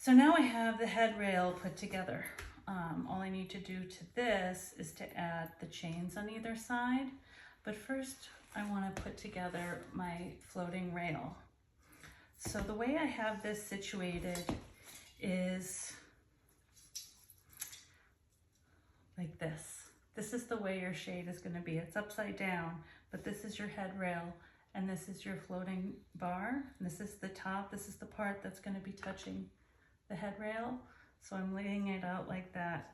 So now I have the head rail put together. All I need to do to this is to add the chains on either side. But first I want to put together my floating rail. So the way I have this situated is like this. This is the way your shade is going to be. It's upside down, but this is your head rail and this is your floating bar. This is the top. This is the part that's going to be touching the head rail. So I'm laying it out like that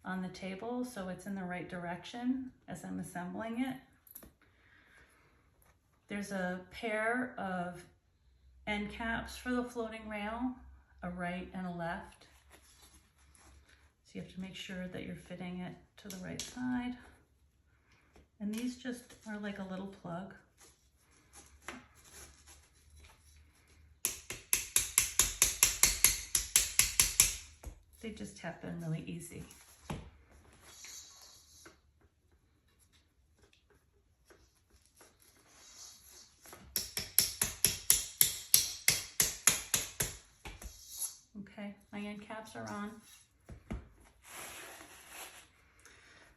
on the table so it's in the right direction as I'm assembling it. There's a pair of end caps for the floating rail, a right and a left. So you have to make sure that you're fitting it to the right side. And these just are like a little plug. They just tap in really easy. Okay, my end caps are on.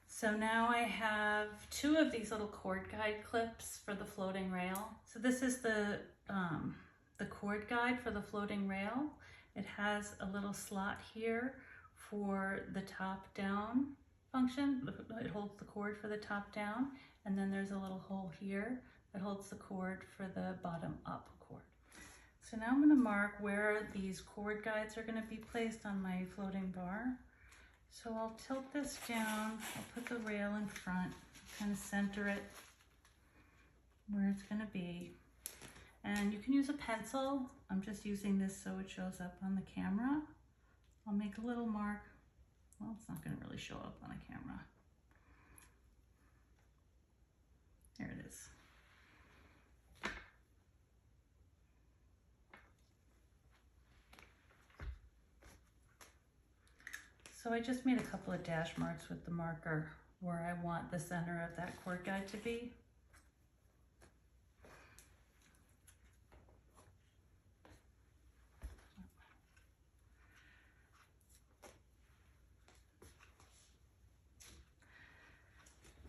So now I have two of these little cord guide clips for the floating rail. So this is the cord guide for the floating rail. It has a little slot here for the top down function. It holds the cord for the top down, and then there's a little hole here that holds the cord for the bottom up cord. So now I'm going to mark where these cord guides are going to be placed on my floating bar. So I'll tilt this down, I'll put the rail in front, kind of center it where it's going to be. And you can use a pencil. I'm just using this so it shows up on the camera. I'll make a little mark. Well, it's not going to really show up on a camera. There it is. So I just made a couple of dash marks with the marker where I want the center of that cord guide to be.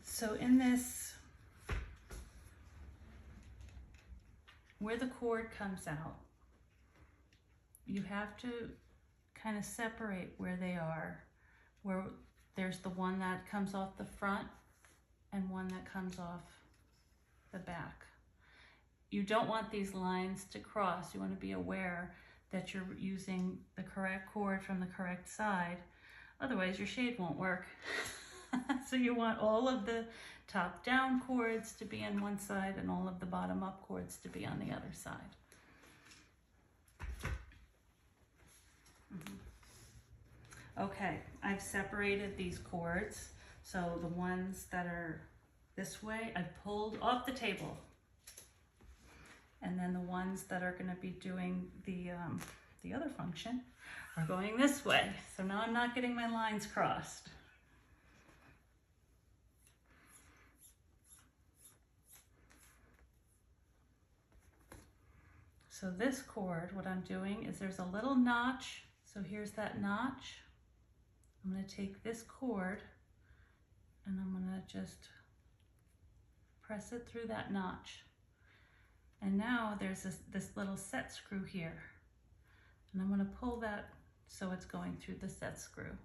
So in this, where the cord comes out, you have to kind of separate where they are, where there's the one that comes off the front and one that comes off the back. You don't want these lines to cross. You want to be aware that you're using the correct cord from the correct side. Otherwise your shade won't work. So you want all of the top down cords to be on one side and all of the bottom up cords to be on the other side. Okay, I've separated these cords. So the ones that are this way, I've pulled off the table. And then the ones that are going to be doing the other function are going this way. So now I'm not getting my lines crossed. So this cord, what I'm doing is there's a little notch. So here's that notch. I'm going to take this cord and I'm going to just press it through that notch. And now there's this little set screw here. And I'm going to pull that so it's going through the set screw.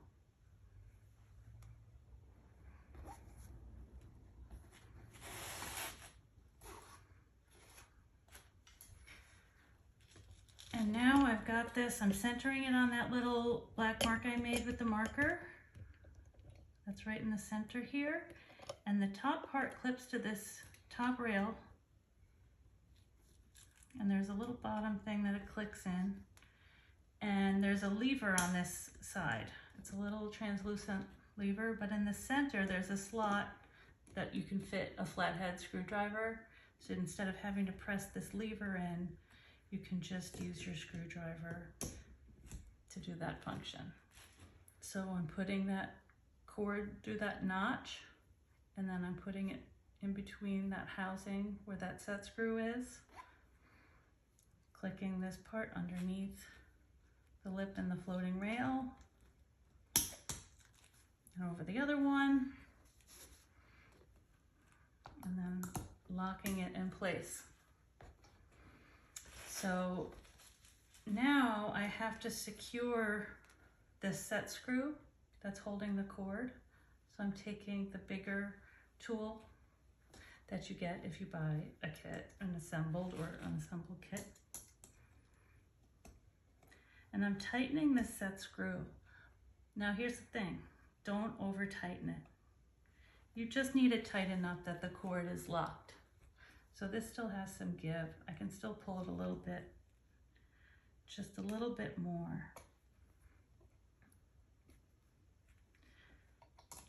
And now I've got this, I'm centering it on that little black mark I made with the marker. That's right in the center here. And the top part clips to this top rail. And there's a little bottom thing that it clicks in. And there's a lever on this side. It's a little translucent lever, but in the center there's a slot that you can fit a flathead screwdriver. So instead of having to press this lever in, you can just use your screwdriver to do that function. So I'm putting that cord through that notch, and then I'm putting it in between that housing where that set screw is, clicking this part underneath the lip and the floating rail, and over the other one, and then locking it in place. So now I have to secure this set screw that's holding the cord. So I'm taking the bigger tool that you get if you buy a kit, an assembled or unassembled kit. And I'm tightening this set screw. Now here's the thing, don't over tighten it. You just need it tight enough that the cord is locked. So this still has some give. I can still pull it a little bit, just a little bit more.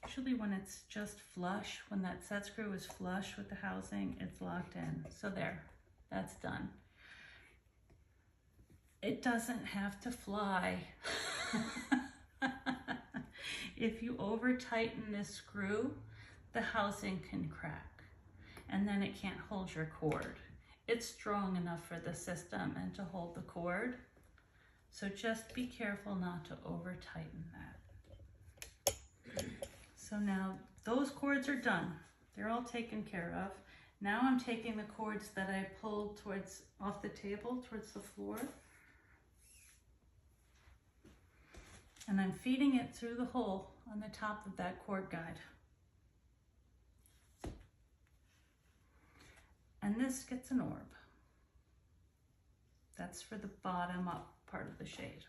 Usually when it's just flush, when that set screw is flush with the housing, it's locked in. So there, that's done. It doesn't have to fly. If you over tighten this screw, the housing can crack and then it can't hold your cord. It's strong enough for the system and to hold the cord. So just be careful not to over tighten that. So now those cords are done. They're all taken care of. Now I'm taking the cords that I pulled off the table towards the floor, and I'm feeding it through the hole on the top of that cord guide. And this gets an orb. That's for the bottom up part of the shade.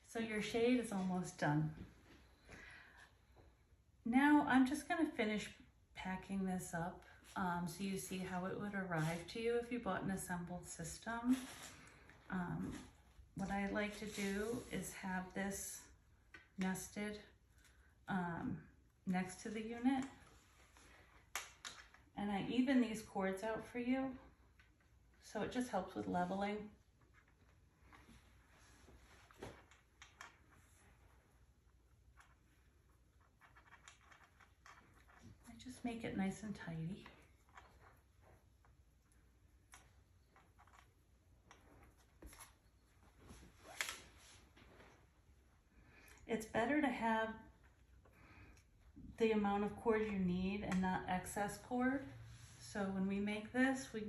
So your shade is almost done. Now I'm just going to finish packing this up so you see how it would arrive to you if you bought an assembled system. What I like to do is have this nested next to the unit, and I even these cords out for you, so it just helps with leveling. Just make it nice and tidy. It's better to have the amount of cord you need and not excess cord. So when we make this, we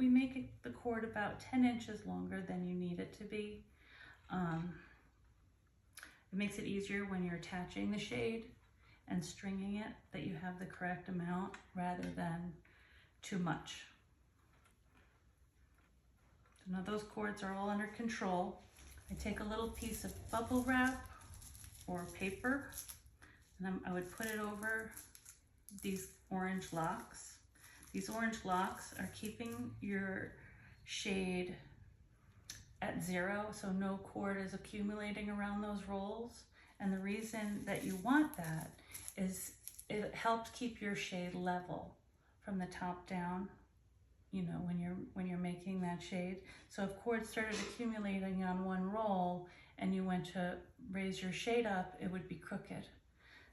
make the cord about 10 inches longer than you need it to be. It makes it easier when you're attaching the shade and stringing it, that you have the correct amount rather than too much. So now those cords are all under control. I take a little piece of bubble wrap or paper, and I would put it over these orange locks. These orange locks are keeping your shade at 0, so no cord is accumulating around those rolls. And the reason that you want that is it helps keep your shade level from the top down, you know, when you're making that shade. So if cords started accumulating on one roll and you went to raise your shade up, it would be crooked.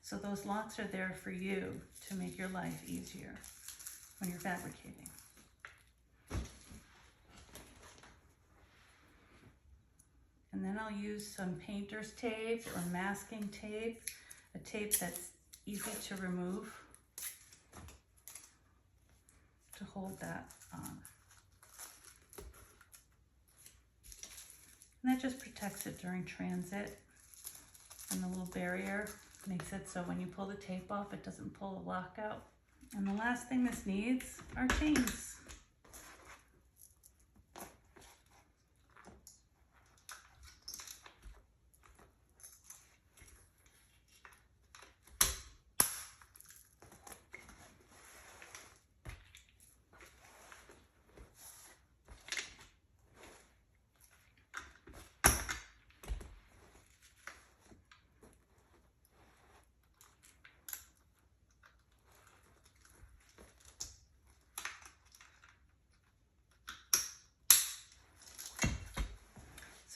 So those locks are there for you to make your life easier when you're fabricating. And then I'll use some painter's tape or masking tape, a tape that's easy to remove, to hold that on. And that just protects it during transit, and the little barrier makes it so when you pull the tape off, it doesn't pull the lock out. And the last thing this needs are chains.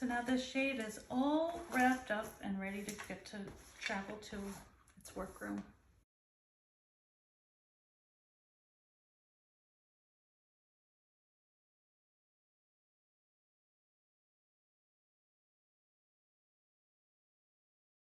So now this shade is all wrapped up and ready to get to travel to its workroom.